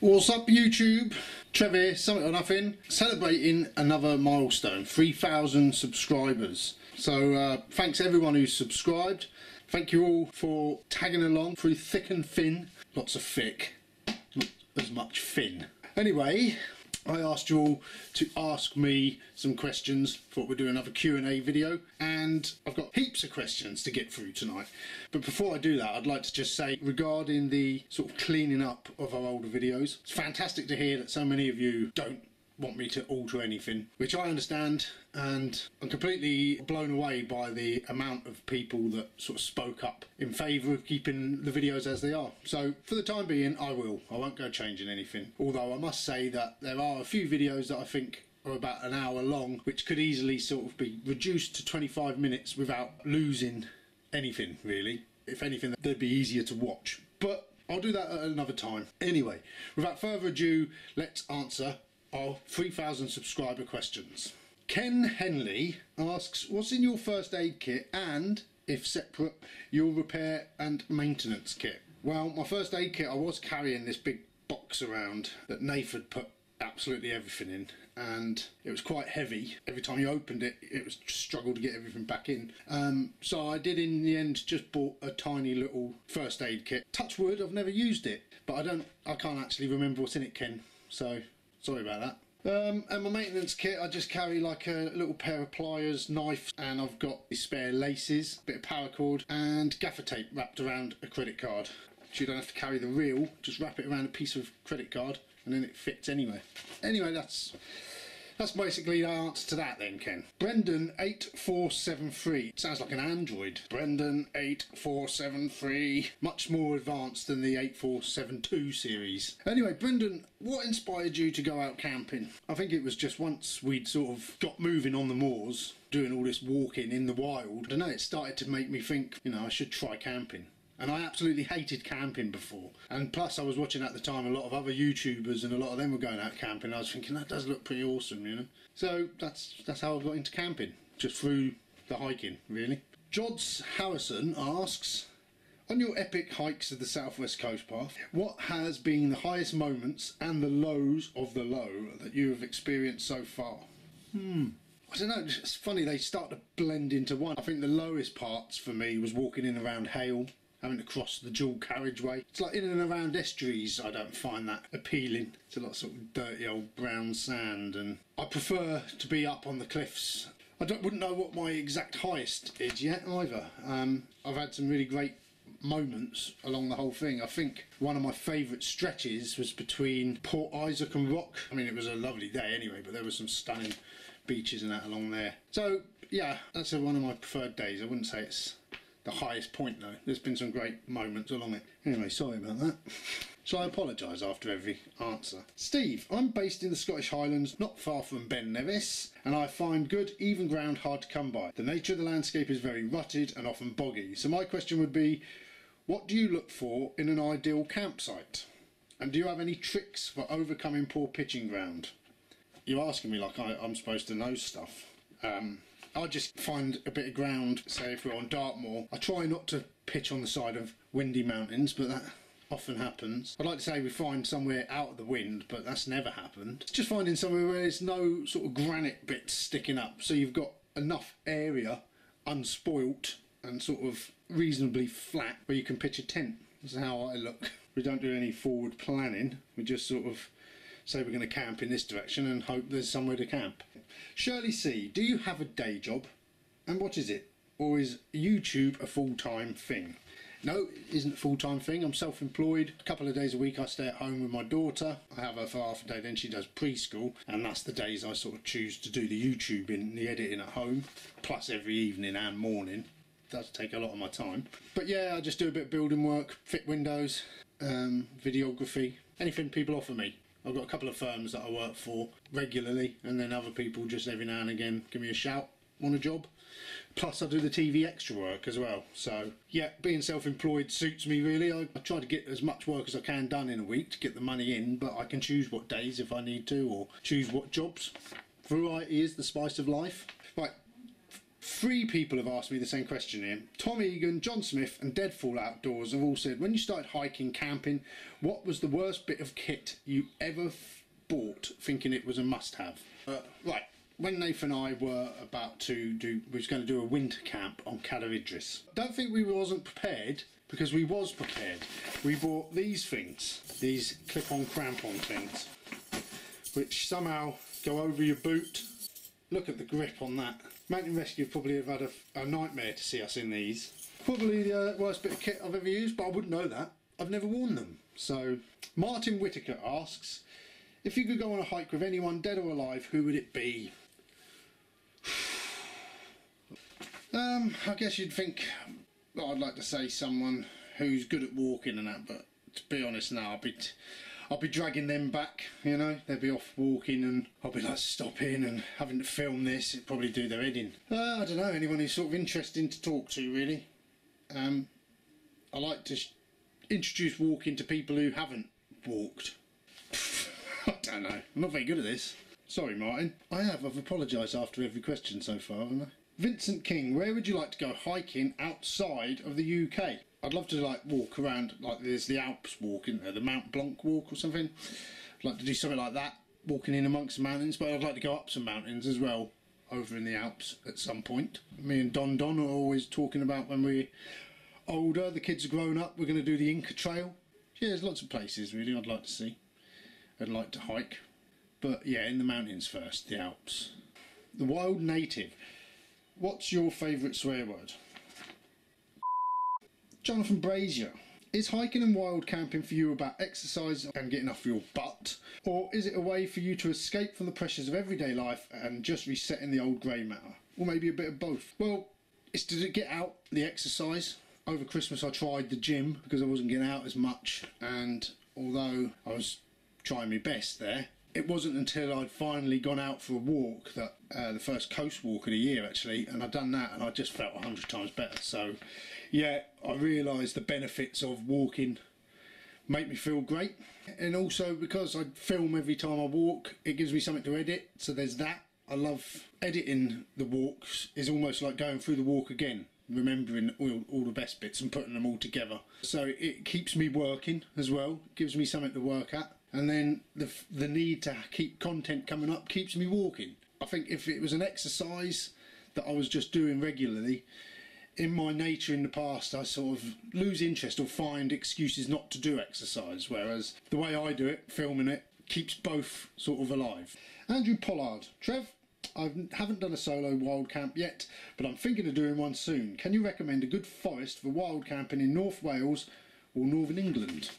What's up YouTube? Trevor here, Something or Nothing, celebrating another milestone, 3,000 subscribers. So thanks everyone who's subscribed. Thank you all for tagging along through thick and thin. Lots of thick, not as much thin. Anyway, I asked you all to ask me some questions. Thought we'd do another Q&A video, and I've got heaps of questions to get through tonight. But before I do that, I'd like to just say regarding the sort of cleaning up of our older videos, it's fantastic to hear that so many of you don't want me to alter anything, which I understand, and I'm completely blown away by the amount of people that sort of spoke up in favour of keeping the videos as they are. So for the time being, I won't go changing anything, although I must say that there are a few videos that I think are about an hour long, which could easily sort of be reduced to 25 minutes without losing anything really. If anything, they'd be easier to watch, but I'll do that at another time. Anyway, without further ado, let's answer our 3,000 subscriber questions. Ken Henley asks, what's in your first aid kit, and if separate, your repair and maintenance kit? Well, my first aid kit, I was carrying this big box around that Nathan put absolutely everything in, and it was quite heavy. Every time you opened it, it was struggle to get everything back in. So I did in the end just bought a tiny little first aid kit. Touch wood, I've never used it, but I can't actually remember what's in it, Ken, so sorry about that. And my maintenance kit, I just carry like a little pair of pliers, knife, and I've got spare laces, a bit of paracord, and gaffer tape wrapped around a credit card. So you don't have to carry the reel, just wrap it around a piece of credit card and then it fits anyway. Anyway, that's basically the answer to that then, Ken. Brendan8473. Sounds like an android. Brendan8473. Much more advanced than the 8472 series. Anyway, Brendan, what inspired you to go out camping? I think it was just once we'd sort of got moving on the moors, doing all this walking in the wild, I don't know, it started to make me think, you know, I should try camping. And I absolutely hated camping before, and plus I was watching at the time a lot of other YouTubers, and a lot of them were going out camping. I was thinking that does look pretty awesome, you know. So that's how I got into camping, just through the hiking really. Jods Harrison asks, on your epic hikes of the Southwest Coast Path, what has been the highest moments and the lows of the low that you have experienced so far? I don't know, it's funny, they start to blend into one. I think the lowest parts for me was walking in around Hale, having to cross the dual carriageway. It's like in and around estuaries, I don't find that appealing. It's a lot of sort of dirty old brown sand, and I prefer to be up on the cliffs. I wouldn't know what my exact highest is yet either. I've had some really great moments along the whole thing. I think one of my favourite stretches was between Port Isaac and Rock. I mean, it was a lovely day anyway, but there were some stunning beaches and that along there. So yeah, that's one of my preferred days. I wouldn't say it's the highest point though. There's been some great moments along it. Anyway, sorry about that. So I apologise after every answer. Steve, I'm based in the Scottish Highlands, not far from Ben Nevis, and I find good even ground hard to come by. The nature of the landscape is very rutted and often boggy. So my question would be, what do you look for in an ideal campsite? And do you have any tricks for overcoming poor pitching ground? You're asking me like I'm supposed to know stuff. I just find a bit of ground, say if we're on Dartmoor. I try not to pitch on the side of windy mountains, but that often happens. I'd like to say we find somewhere out of the wind, but that's never happened. It's just finding somewhere where there's no sort of granite bits sticking up, so you've got enough area unspoilt and sort of reasonably flat where you can pitch a tent. That's how I look. We don't do any forward planning, we just sort of say we're going to camp in this direction and hope there's somewhere to camp. Shirley C, do you have a day job? And what is it? Or is YouTube a full-time thing? No, it isn't a full-time thing. I'm self-employed. A couple of days a week I stay at home with my daughter. I have her for half a day, then she does preschool, and that's the days I sort of choose to do the YouTubing, the editing at home, plus every evening and morning. It does take a lot of my time. But yeah, I just do a bit of building work, fit windows, videography, anything people offer me. I've got a couple of firms that I work for regularly, and then other people just every now and again give me a shout on a job. Plus I do the TV extra work as well. So yeah, being self-employed suits me really. I try to get as much work as I can done in a week to get the money in, but I can choose what days if I need to, or choose what jobs. Variety is the spice of life. Right, 3 people have asked me the same question here. Tom Egan, John Smith and Deadfall Outdoors have all said, when you started hiking, camping, what was the worst bit of kit you ever bought thinking it was a must-have? Right, when Nathan and I were about to we was going to do a winter camp on Cadair Idris. Don't think we wasn't prepared, because we was prepared. We bought these things, these clip-on crampon things, which somehow go over your boot. Look at the grip on that. Mountain Rescue probably have had a nightmare to see us in these. Probably the worst bit of kit I've ever used, but I wouldn't know that. I've never worn them. So, Martin Whitaker asks, if you could go on a hike with anyone dead or alive, who would it be? I guess you'd think, well, I'd like to say someone who's good at walking and that, but to be honest now, I'll be dragging them back, you know. They'll be off walking and I'll be like stopping and having to film this. It'd probably do their head in. I don't know, anyone who's sort of interesting to talk to, really. I like to introduce walking to people who haven't walked. I don't know, I'm not very good at this. Sorry, Martin. I've apologised after every question so far, haven't I? Vincent King, where would you like to go hiking outside of the UK? I'd love to like walk around, like there's the Alps walk, isn't there? The Mount Blanc walk or something. I'd like to do something like that, walking in amongst the mountains, but I'd like to go up some mountains as well, over in the Alps at some point. Me and Don are always talking about when we're older, the kids are grown up, we're going to do the Inca Trail. Yeah, there's lots of places really I'd like to see. I'd like to hike. But yeah, in the mountains first, the Alps. The Wild Native. What's your favourite swear word? Jonathan Brazier. Is hiking and wild camping for you about exercise and getting off your butt? Or is it a way for you to escape from the pressures of everyday life and just resetting the old grey matter? Or maybe a bit of both? Well, it's to get out, the exercise. Over Christmas I tried the gym because I wasn't getting out as much, and although I was trying my best there, it wasn't until I'd finally gone out for a walk, that the first coast walk of the year actually, and I'd done that and I just felt 100 times better. So yeah, I realised the benefits of walking make me feel great, and also because I film every time I walk, it gives me something to edit, so there's that. I love editing the walks. It's almost like going through the walk again, remembering all the best bits and putting them all together. So it keeps me working as well, gives me something to work at. And then the need to keep content coming up keeps me walking. I think if it was an exercise that I was just doing regularly, in my nature in the past I sort of lose interest or find excuses not to do exercise, whereas the way I do it, filming it, keeps both sort of alive. Andrew Pollard. Trev, I haven't done a solo wild camp yet, but I'm thinking of doing one soon. Can you recommend a good forest for wild camping in North Wales or Northern England?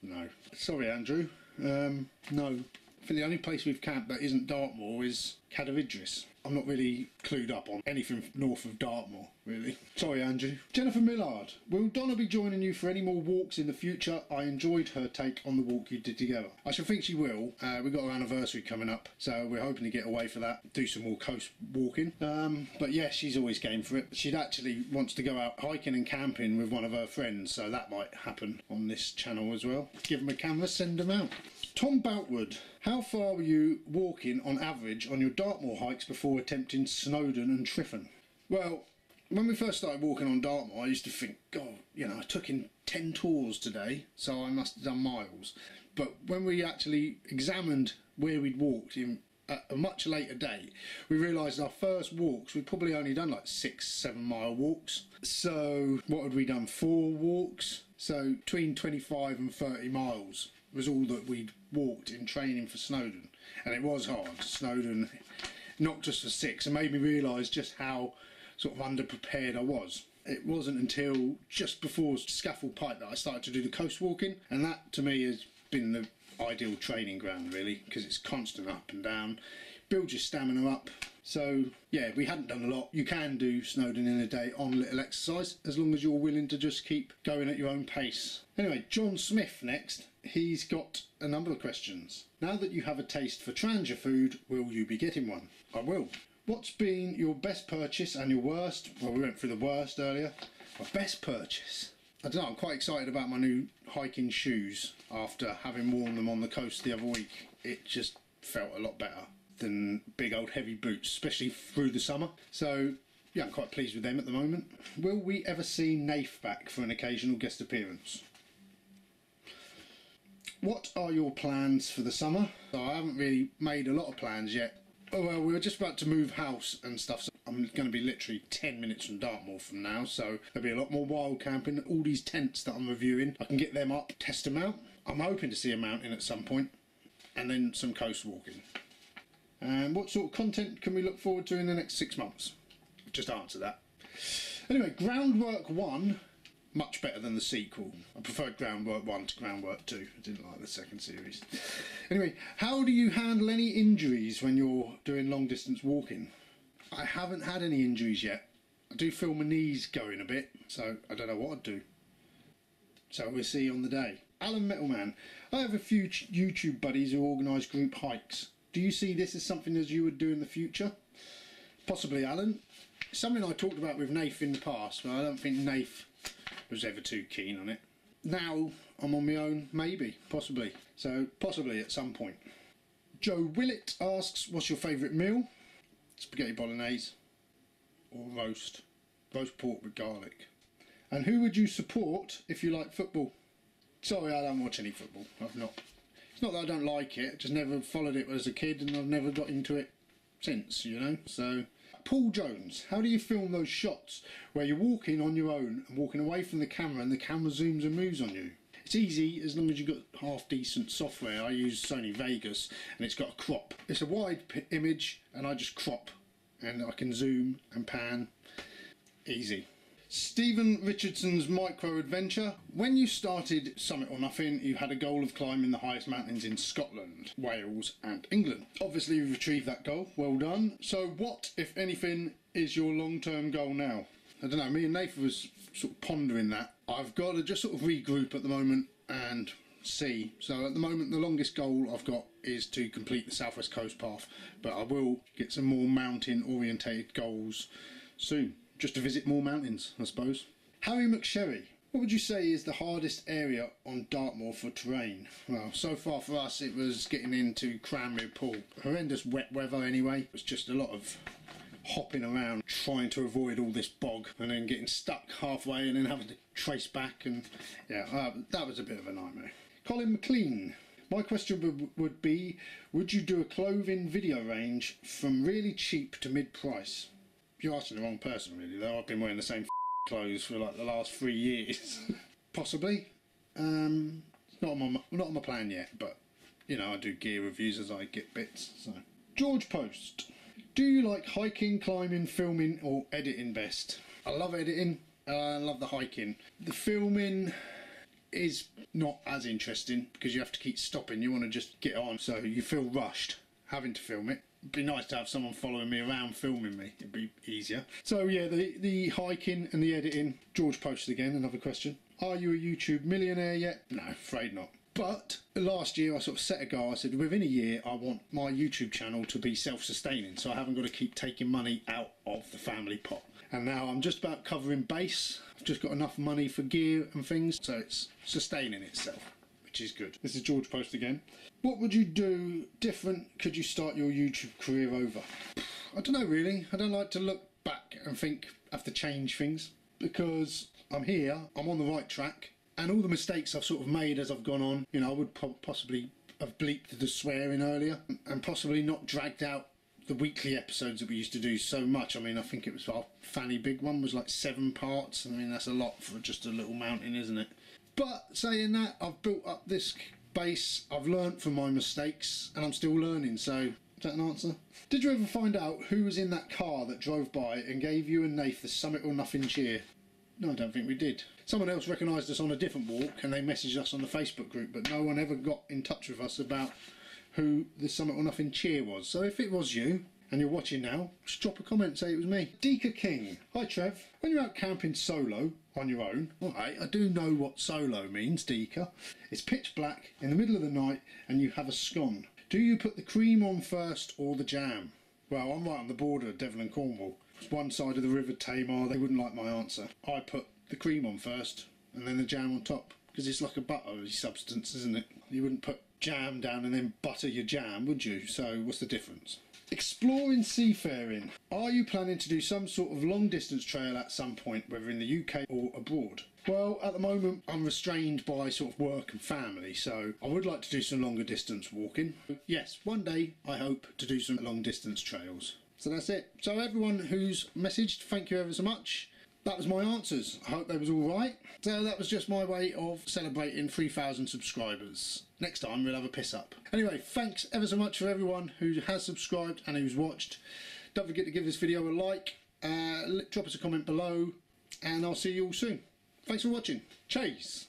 No. Sorry, Andrew. No. I think the only place we've camped that isn't Dartmoor is Cadair Idris. I'm not really clued up on anything north of Dartmoor, really. Sorry, Andrew. Jennifer Millard. Will Donna be joining you for any more walks in the future? I enjoyed her take on the walk you did together. I should think she will. We've got our anniversary coming up, so we're hoping to get away for that, do some more coast walking. But yeah, she's always game for it. She'd actually wants to go out hiking and camping with one of her friends, so that might happen on this channel as well. Give them a camera, send them out. Tom Boutwood, how far were you walking on average on your Dartmoor hikes before attempting Snowdon and Tryfan? Well, when we first started walking on Dartmoor, I used to think, God, you know, I took in 10 tours today, so I must have done miles. But when we actually examined where we'd walked in at a much later date, we realised our first walks, we'd probably only done like 6-7 mile walks. So what had we done? 4 walks? So between 25 and 30 miles was all that we'd walked in training for Snowdon, and it was hard. Snowdon knocked us for 6 and made me realise just how sort of underprepared I was. It wasn't until just before Scafell Pike that I started to do the coast walking, and that to me has been the ideal training ground really, because it's constant up and down, builds your stamina up. So yeah, we hadn't done a lot. You can do Snowdon in a day on little exercise, as long as you're willing to just keep going at your own pace. Anyway, John Smith next. He's got a number of questions. Now that you have a taste for Trangia food, will you be getting one? I will. What's been your best purchase and your worst? Well, we went through the worst earlier. My best purchase? I don't know, I'm quite excited about my new hiking shoes after having worn them on the coast the other week. It just felt a lot better. than big old heavy boots, especially through the summer. So yeah, I'm quite pleased with them at the moment. Will we ever see Nath back for an occasional guest appearance? What are your plans for the summer? So I haven't really made a lot of plans yet. Oh well, we were just about to move house and stuff, so I'm going to be literally 10 minutes from Dartmoor from now, so there'll be a lot more wild camping. All these tents that I'm reviewing, I can get them up, test them out. I'm hoping to see a mountain at some point, and then some coast walking. And what sort of content can we look forward to in the next 6 months? Just answer that. Anyway, Groundwork 1, much better than the sequel. I preferred Groundwork 1 to Groundwork 2. I didn't like the second series. Anyway, how do you handle any injuries when you're doing long distance walking? I haven't had any injuries yet. I do feel my knees going a bit, so I don't know what I'd do. So we'll see on the day. Alan Metalman, I have a few YouTube buddies who organise group hikes. Do you see this as something as you would do in the future? Possibly, Alan. It's something I talked about with Nath in the past, but I don't think Nath was ever too keen on it. Now I'm on my own, maybe, possibly. So possibly at some point. Joe Willett asks, what's your favourite meal? Spaghetti bolognese or roast pork with garlic. And who would you support if you like football? Sorry, I don't watch any football. I've not. It's not that I don't like it, I just never followed it as a kid and I've never got into it since, you know. So Paul Jones, how do you film those shots where you're walking on your own and walking away from the camera and the camera zooms and moves on you? It's easy as long as you've got half decent software. I use Sony Vegas and it's got a crop. It's a wide image and I just crop and I can zoom and pan. Easy. Stephen Richardson's Micro Adventure. When you started Summit or Nothing, you had a goal of climbing the highest mountains in Scotland, Wales and England. Obviously you've achieved that goal, well done. So what, if anything, is your long-term goal now? I don't know, me and Nathan was sort of pondering that. I've got to just sort of regroup at the moment and see. So at the moment the longest goal I've got is to complete the Southwest Coast Path, but I will get some more mountain orientated goals soon. Just to visit more mountains, I suppose. Harry McSherry, what would you say is the hardest area on Dartmoor for terrain? Well, so far for us it was getting into Cranmere Pool. Horrendous wet weather anyway. It was just a lot of hopping around trying to avoid all this bog and then getting stuck halfway and then having to trace back, and yeah, that was a bit of a nightmare. Colin McLean, my question would be, would you do a clothing video range from really cheap to mid-price? You're asking the wrong person really though. I've been wearing the same clothes for like the last 3 years. Possibly. Not on my plan yet, but you know, I do gear reviews as I get bits. So George Post, do you like hiking, climbing, filming or editing best? I love editing, I love the hiking. The filming is not as interesting because you have to keep stopping. You want to just get on, so you feel rushed having to film it. It'd be nice to have someone following me around filming me. It'd be easier. So yeah, the hiking and the editing. George posted again, another question. Are you a YouTube millionaire yet? No, afraid not. But last year I sort of set a goal. I said within a year I want my YouTube channel to be self-sustaining, so I haven't got to keep taking money out of the family pot. And now I'm just about covering base. I've just got enough money for gear and things, so it's sustaining itself, which is good. This is George Post again. What would you do different could you start your YouTube career over? I don't know really. I don't like to look back and think I have to change things, because I'm here, I'm on the right track, and all the mistakes I've sort of made as I've gone on, you know, I would possibly have bleeped the swearing earlier and possibly not dragged out the weekly episodes that we used to do so much. I mean, I think it was our Fanny Big one was like 7 parts. I mean, that's a lot for just a little mountain, isn't it? But saying that, I've built up this base, I've learnt from my mistakes, and I'm still learning, so is that an answer? Did you ever find out who was in that car that drove by and gave you and Nath the Summit or Nothing cheer? No, I don't think we did. Someone else recognised us on a different walk and they messaged us on the Facebook group, but no one ever got in touch with us about who the Summit or Nothing cheer was. So if it was you, and you're watching now, just drop a comment and say it was me. Deeka King. Hi Trev. When you're out camping solo, on your own, alright, I do know what solo means, Deeka. It's pitch black, in the middle of the night, and you have a scone. Do you put the cream on first or the jam? Well, I'm right on the border of Devon and Cornwall. It's one side of the River Tamar. They wouldn't like my answer. I put the cream on first, and then the jam on top, because it's like a buttery substance, isn't it? You wouldn't put jam down and then butter your jam, would you? So what's the difference? Exploring seafaring. Are you planning to do some sort of long distance trail at some point, whether in the UK or abroad? Well, at the moment I'm restrained by sort of work and family, so I would like to do some longer distance walking. Yes, one day I hope to do some long distance trails. So that's it. So everyone who's messaged, thank you ever so much. That was my answers. I hope they was all right. So that was just my way of celebrating 3,000 subscribers. Next time we'll have a piss up. Anyway, thanks ever so much for everyone who has subscribed and who's watched. Don't forget to give this video a like, drop us a comment below, and I'll see you all soon. Thanks for watching. Cheers.